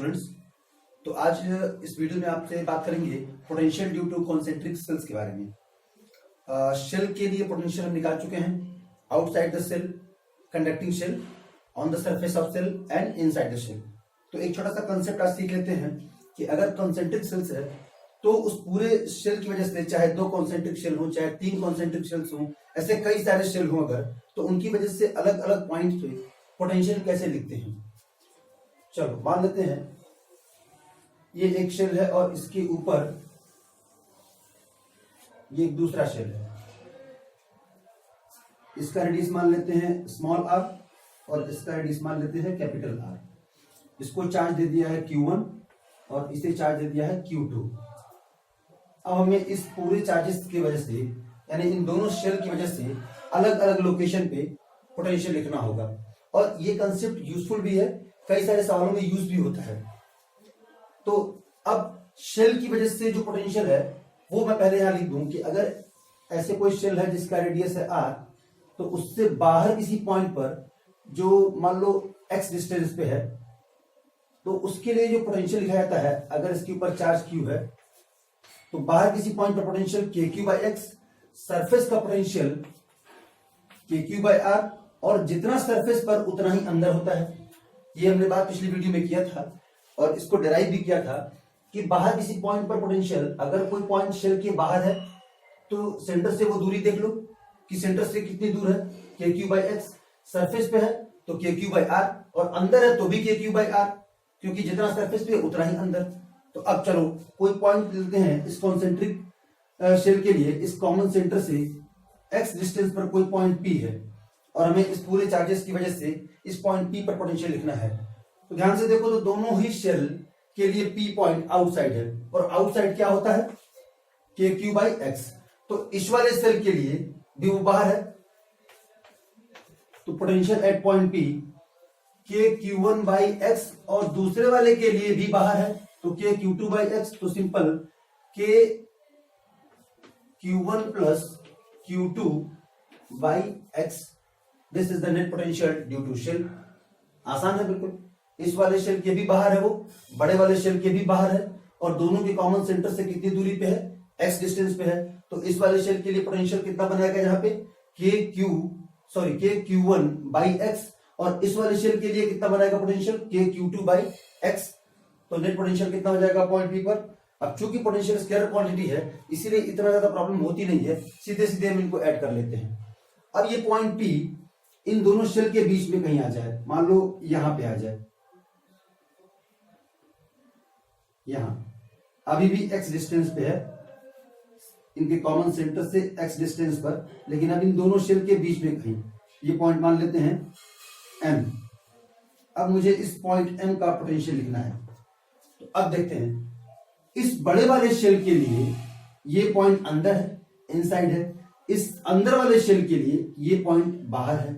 Students. तो आज इस वीडियो में आपसे बात करेंगे potential due to concentric cells के बारे में। शेल के लिए पोटेंशियल हम निकाल चुके हैं, outside the cell, conducting shell, on the surface of cell and inside the shell. तो एक छोटा सा कंसेप्ट आज सीख लेते हैं कि अगर कॉन्सेंट्रिक सेल्स है तो उस पूरे शेल की वजह से, चाहे 2 कॉन्सेंट्रिक शेल हो, चाहे 3 कॉन्सेंट्रिक शेल्स हो, ऐसे कई सारे शेल हो अगर, तो उनकी वजह से अलग अलग पॉइंट पे पोटेंशियल कैसे लिखते हैं। चलो मान लेते हैं ये एक शेल है और इसके ऊपर ये एक दूसरा शेल है। इसका रेडियस मान लेते हैं स्मॉल आर और इसका रेडियस मान लेते हैं कैपिटल आर। इसको चार्ज दे दिया है Q1 और इसे चार्ज दे दिया है Q2। अब हमें इस पूरे चार्जेस की वजह से, यानी इन दोनों शेल की वजह से अलग अलग लोकेशन पे पोटेंशियल लिखना होगा। और ये कंसेप्ट यूजफुल भी है, कई सारे सवालों में यूज भी होता है। तो अब शेल की वजह से जो पोटेंशियल है वो मैं पहले यहां लिख दूं कि अगर ऐसे कोई शेल है जिसका रेडियस है r, तो उससे बाहर किसी पॉइंट पर जो मान लो x डिस्टेंस पे है, तो उसके लिए जो पोटेंशियल लिखा जाता है, अगर इसके ऊपर चार्ज q है तो बाहर किसी पॉइंट पर पोटेंशियल kq/x, सरफेस का पोटेंशियल kq/r, और जितना सरफेस पर उतना ही अंदर होता है। ये हमने बात पिछली वीडियो में किया था और इसको डिराइव भी किया था कि बाहर किसी पॉइंट पर पोटेंशियल, अगर कोई पॉइंट शेल के बाहर है तो सेंटर से वो दूरी देख लो कि सेंटर से कितनी दूर है, kq/x, सरफेस पे है तो kq/r, और अंदर है तो भी kq/r, क्योंकि जितना सरफेस पे उतना ही अंदर। तो अब चलो कोई पॉइंट लेते हैं इस कॉन्सेंट्रिक शेल के लिए। इस कॉमन सेंटर से x डिस्टेंस पर कोई पॉइंट P है और हमें इस पूरे चार्जेस की वजह से इस पॉइंट P पर पोटेंशियल लिखना है। तो ध्यान से देखो, तो दोनों ही शेल के लिए P पॉइंट आउटसाइड है, और आउटसाइड क्या होता है, kq/x। तो इस वाले शेल के लिए भी वो बाहर है, तो potential at point P kq1/x, और दूसरे वाले के लिए भी बाहर है तो kq2/x। तो simple kq1 plus q2/x, this is the net potential due to shell. आसान है बिल्कुल। इस वाले शेल के भी बाहर है, वो बड़े वाले शेल के भी बाहर है, और दोनों के कॉमन सेंटर से कितनी दूरी पे है, x डिस्टेंस पे है। तो इस वाले शेल के लिए पोटेंशियल कितना बनाएगा यहाँ पे, kq1/x, और इस वाले शेल के लिए कितना बनाएगा पोटेंशियल, kq2/x। तो नेट पोटेंशियल कितना हो जाएगा पॉइंट P पर। अब चूंकि पोटेंशियल स्केलर क्वांटिटी है, इसीलिए इतना ज्यादा प्रॉब्लम होती नहीं है, सीधे सीधे हम इनको ऐड कर लेते हैं। अब ये पॉइंट P इन दोनों शेल के बीच में कहीं आ जाए, मान लो यहां पे आ जाए, यहां अभी भी x डिस्टेंस पे है, इनके कॉमन सेंटर से x डिस्टेंस पर, लेकिन अब इन दोनों शेल के बीच में कहीं ये पॉइंट मान लेते हैं M। अब मुझे इस पॉइंट M का पोटेंशियल लिखना है। तो अब देखते हैं, इस बड़े वाले शेल के लिए ये पॉइंट अंदर है, इनसाइड है। इस अंदर वाले शेल के लिए ये पॉइंट बाहर है।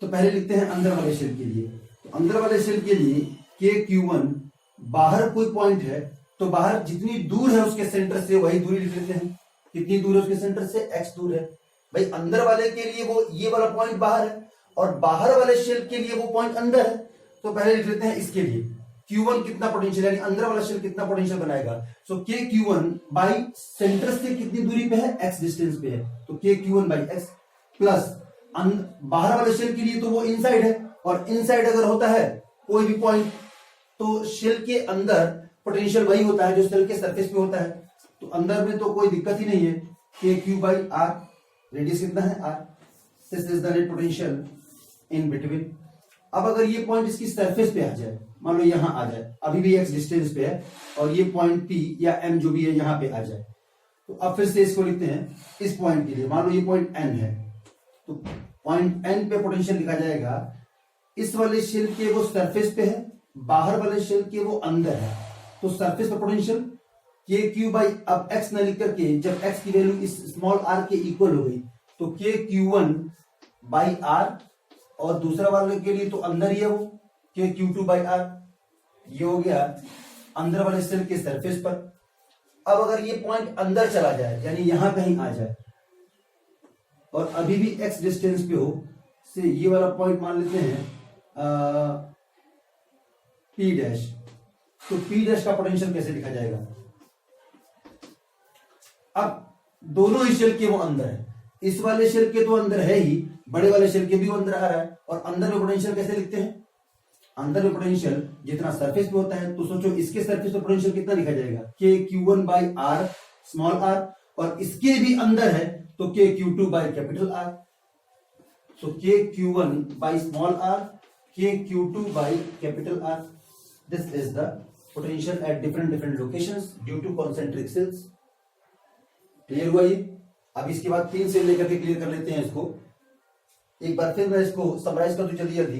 तो पहले लिखते हैं अंदर वाले शेल के लिए। तो अंदर वाले शेल के लिए kq1, बाहर कोई पॉइंट है तो बाहर जितनी दूर है उसके सेंटर से वही दूरी लिख लेते हैं। कितनी दूर है उसके सेंटर से, x दूर है। भाई अंदर वाले के लिए वो ये वाला पॉइंट बाहर है और बाहर वाले शेल के लिए वो पॉइंट अंदर है। तो पहले लिख लेते हैं इसके लिए q1 कितना पोटेंशियल, यानी अंदर वाला शेल कितना पोटेंशियल बनाएगा। सो kq1 बाई सेंटर से कितनी दूरी पे है, x डिस्टेंस पे है, तो kq1/x प्लस बाहर वाले शेल के लिए तो वो इनसाइड है, और इनसाइड अगर होता है कोई भी पॉइंट तो शेल के अंदर पोटेंशियल वही होता है जो शेल के सरफेस पे होता है। तो अंदर में तो कोई दिक्कत ही नहीं है, kq/r, रेडियस कितना है r, this is the net potential in between. अब अगर ये पॉइंट इसकी सरफेस पे आ जाए, मान लो यहां आ जाए, अभी भी x डिस्टेंस पे है, और ये पॉइंट P या M जो भी है यहां पे आ जाए, तो अब फिर से इसको लिखते हैं इस पॉइंट के लिए। मान लो ये पॉइंट N है, तो पॉइंट N पे पोटेंशियल लिखा जाएगा, इस वाले शेल के वो सरफेस पे है, बाहर वाले शेल के वो अंदर है। तो सरफेस पे पोटेंशियल kq, अब x न लिख करके जब x की वैल्यू इस स्मॉल r के इक्वल हो गई तो kq1/r, और दूसरा वाले के लिए तो अंदर ही है वो kq2/r। ये हो गया अंदर वाले शेल के सरफेस पर। अब अगर ये पॉइंट अंदर चला जाए, यानी यहां कहीं आ जाए, और अभी भी x डिस्टेंस पे हो, से ये वाला पॉइंट मान लेते हैं P डैश, तो पी डैश का पोटेंशियल कैसे लिखा जाएगा? अब दोनों ही शेल के वो अंदर है, इस वाले शेल के तो अंदर है ही, बड़े वाले शेल के भी वो अंदर आ रहा है। और अंदर में पोटेंशियल कैसे लिखते हैं? अंदर में पोटेंशियल जितना सरफेस पे होता है, तो सोचो इसके सरफेस पे पोटेंशियल कितना लिखा जाएगा? के Q1 by are small are, और इसके भी अंदर है तो के Q2 by capital are. So KQ1 by small r, KQ2 by capital R. This is the potential at different locations due to concentric cells. Clear हुआ ये? अब इसके बाद 3 सेल लेकर के क्लियर कर लेते हैं इसको। एक बार फिर मैं इसको समराइज कर दूं जल्दी जल्दी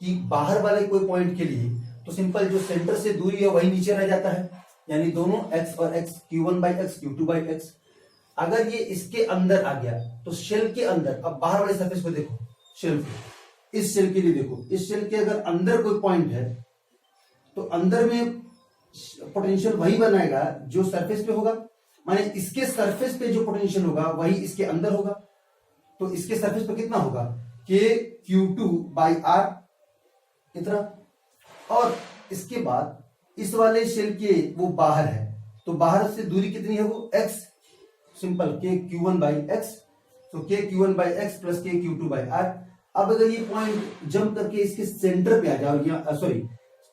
कि बाहर वाले कोई पॉइंट के लिए तो सिंपल जो सेंटर से दूरी है वही नीचे रह जाता है, यानी दोनों x और x, Q1 by x, Q2 by x। अगर ये इसके अंदर आ गया तो शेल के अंदर, अब बाहर वाले सरफेस को देखो, शेल के, इस शेल के लिए देखो, इस शेल के अगर अंदर कोई पॉइंट है तो अंदर में पोटेंशियल वही बनाएगा जो सरफेस पे होगा, माने इसके सरफेस पे जो पोटेंशियल होगा वही इसके अंदर होगा। तो इसके सरफेस पे कितना होगा? के Q2 बाई आर इतना। और इसके बाद इस वाले शेल के वो बाहर है, तो बाहर से दूरी कितनी है? वो x, सिंपल के Q1 बाई एक्स, तो के Q1 बाई एक्स प्लस के Q2 बाई आर। अब अगर ये पॉइंट जंप करके इसके सेंटर पे आ जाओ, या सॉरी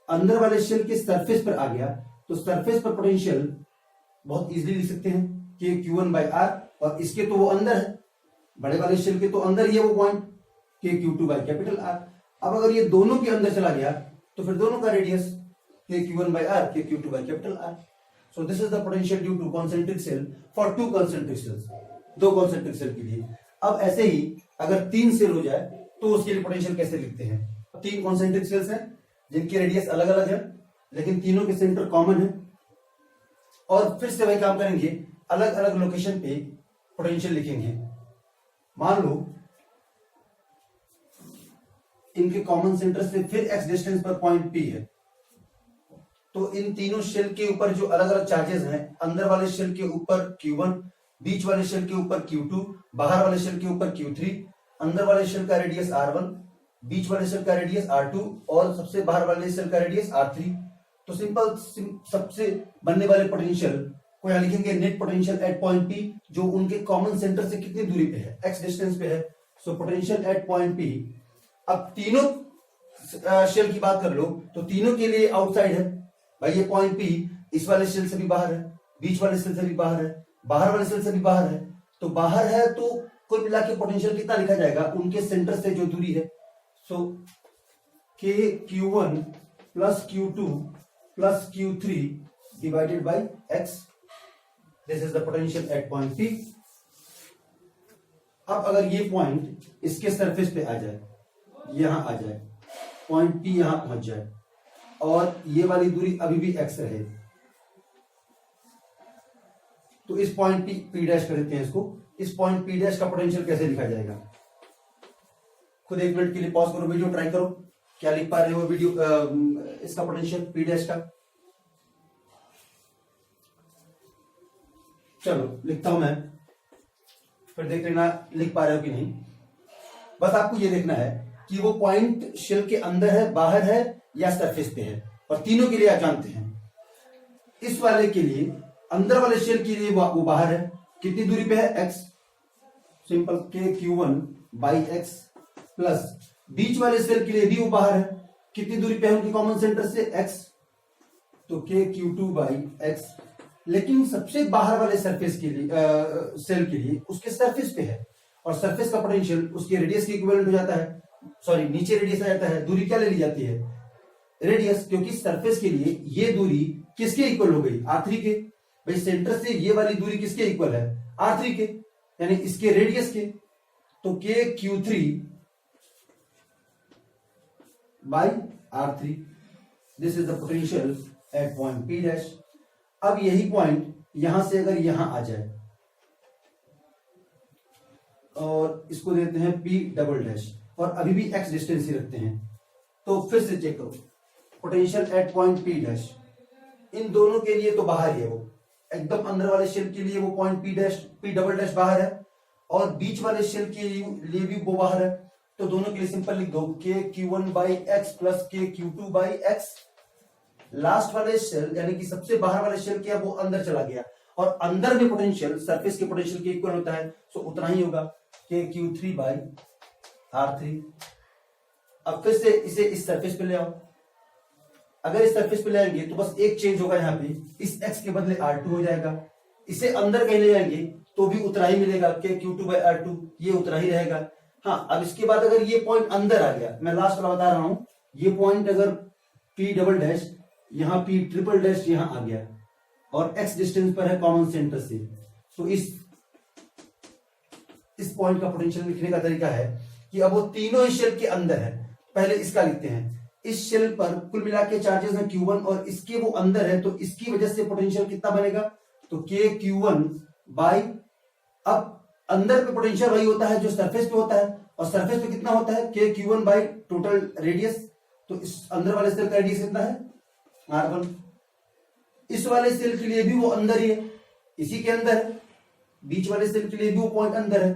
अंदर वाले शेल के सरफेस पर आ गया, तो सरफेस पर पोटेंशियल बहुत इजीली लिख सकते हैं कि Q1 बाई आर, और इसके तो वो अंदर है, बड़े वाले शेल के तो अंदर ही है वो पॉइंट के Q2 बाई कैपिटल आर। अब अगर ये दोनों के अंदर चला गया तो फिर दोनों का रेडियस के Q1 by R, K Q2 by capital R. So this is the potential due to concentric cell for 2 concentric cells, 2 concentric cell के लिए। अब ऐसे ही अगर 3 सेल हो जाए तो उसके लिए पोटेंशियल कैसे लिखते हैं? 3 कॉन्सेंट्रिक सेल्स हैं जिनके रेडियस अलग अलग है, लेकिन तीनों के सेंटर कॉमन है, और फिर से वही काम करेंगे, अलग अलग लोकेशन पे पोटेंशियल लिखेंगे। मान लो इनके कॉमन सेंटर से फिर x डिस्टेंस पर पॉइंट P है, तो इन तीनों शेल के ऊपर जो अलग अलग चार्जेस हैं, अंदर वाले शेल के ऊपर Q1, बीच वाले शेल के ऊपर Q2, बाहर वाले शेल के ऊपर Q3, अंदर वाले शेल का रेडियस R1, बीच वाले शेल का रेडियस R2 और सबसे बाहर वाले शेल का रेडियस R3। तो सिंपल सबसे बनने वाले पोटेंशियल को यहां लिखेंगे net potential at point P, जो उनके कॉमन सेंटर से कितनी दूरी पे है? x डिस्टेंस पे है। So potential at point P। अब तीनों शेल की बात कर लो तो तीनों के लिए आउटसाइड है भाई, ये पॉइंट P इस वाले शेल से भी बाहर है, बीच वाले शेल से भी बाहर है, बाहर वाले शेल से भी बाहर है। तो बाहर है तो कुल मिला के पोटेंशियल कितना लिखा जाएगा? उनके सेंटर से जो दूरी है। सो के Q1 plus Q2 plus Q3 divided by x, this is the potential at point P। अब अगर ये पॉइंट इसके सरफेस पे आ जाए, यहां आ जाए, पॉइंट P यहां पहुंच जाए, और ये वाली दूरी अभी भी x रहे, तो इस पॉइंट P डैश कर देते हैं इसको। इस पॉइंट P डैश का पोटेंशियल कैसे लिखा जाएगा? खुद 1 मिनट के लिए पॉज करो, वीडियो ट्राई करो, क्या लिख पा रहे हो वीडियो इसका पोटेंशियल P डैश का। चलो लिखता हूं मैं, फिर देख लेना लिख पा रहे हो कि नहीं। बस आपको ये देखना है कि वो पॉइंट शेल के अंदर है, बाहर है या सरफेस पे है, और तीनों के लिए आप जानते हैं। इस वाले के लिए, अंदर वाले शेल के लिए वो बाहर है, कितनी दूरी पे है? x, सिंपल के Q1 बाई x, प्लस बीच वाले शेल के लिए भी वो बाहर है, कितनी दूरी पे है उनके कॉमन सेंटर से? x, तो के Q2 बाई x। लेकिन सबसे बाहर वाले सरफेस के लिए सेल के लिए उसके सरफेस पे है, और सरफेस का पोटेंशियल उसके रेडियस के इक्विवेलेंट हो जाता है, सॉरी नीचे रेडियस आ जाता है। दूरी क्या ले ली जाती है? रेडियस, क्योंकि सरफेस के लिए ये दूरी किसके इक्वल हो गई? R3 के। भाई सेंटर से ये वाली दूरी किसके इक्वल है? R3 के, यानी इसके रेडियस के। तो के Q3 by R3, this is the potential at point P dash. अब यही पॉइंट यहां से अगर यहां आ जाए और इसको देते हैं P डबल डैश, और अभी भी x डिस्टेंस ही रखते हैं, तो फिर से चेक करो potential at point P dash. इन दोनों के लिए तो बाहर ही है, वो एकदम अंदर वाले शेल के लिए वो पॉइंट P डबल डैश बाहर है, और बीच वाले शेल के लिए भी वो बाहर है। तो दोनों के लिए सिंपल लिख दो के Q1 बाई एक्स प्लस के Q2 बाई एक्स। लास्ट वाले शेल यानी कि सबसे बाहर वाले शेल क्या वो अंदर चला गया, और अंदर में पोटेंशियल सरफेस के पोटेंशियल के इक्वल होता है, तो उतना ही होगा KQ3/R3। अब फिर से इसे इस सरफेस पे ले आओ। अगर इस सरफेस पे ले आएंगे तो बस एक चेंज होगा, यहाँ पे इस x के बदले R2 हो जाएगा। इसे अंदर कहीं ले जाएंगे तो भी उतना ही मिलेगा, KQ2/R2, ये उतना ही रहेगा। हाँ, अब इसके बाद अगर ये पॉइंट अंदर आ गया, मैं लास्ट वाला बता रहा हूं, ये पॉइंट अगर P डबल डैश यहाँ P ट्रिपल डैश यहाँ आ गया और x डिस्टेंस पर है कॉमन सेंटर से, तो इस पॉइंट का पोटेंशियल लिखने का तरीका है कि अब वो तीनों ही शेल के अंदर है। पहले इसका लिखते हैं, इस शेल पर कुल मिला के चार्जेस है Q1 और इसके वो अंदर है, तो इसकी वजह से पोटेंशियल कितना बनेगा, तो KQ1 बाई, अब अंदर पे पोटेंशियल वही होता है जो सरफेस पे होता है, और सरफेस पे कितना होता है KQ1 बाई टोटल रेडियस, तो इस अंदर वाले सेल का रेडियस कितना है R1। इस वाले सेल के लिए भी वो अंदर ही है, इसी के अंदर है, बीच वाले सेल के लिए भी वो पॉइंट अंदर है,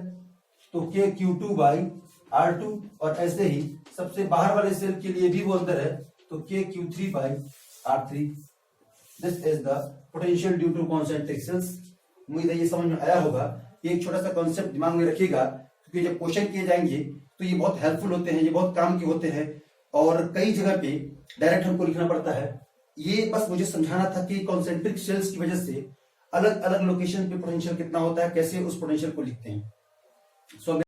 तो KQ2/R2, और ऐसे ही सबसे बाहर वाले सेल के लिए भी वो अंदर है, तो KQ3/R3। This is the potential due to concentric cells. उम्मीद है ये समझ में आया होगा। ये एक छोटा सा कॉन्सेप्ट दिमाग में रखिएगा, क्योंकि जब क्वेश्चन किए जाएंगे तो ये बहुत हेल्पफुल होते हैं, ये बहुत काम के होते हैं, और कई जगह पे डायरेक्ट हमको लिखना पड़ता है। ये बस मुझे समझाना था कि कॉन्सेंट्रिक सेल्स की वजह से अलग अलग लोकेशन पे पोटेंशियल कितना होता है, कैसे उस पोटेंशियल को लिखते हैं। सो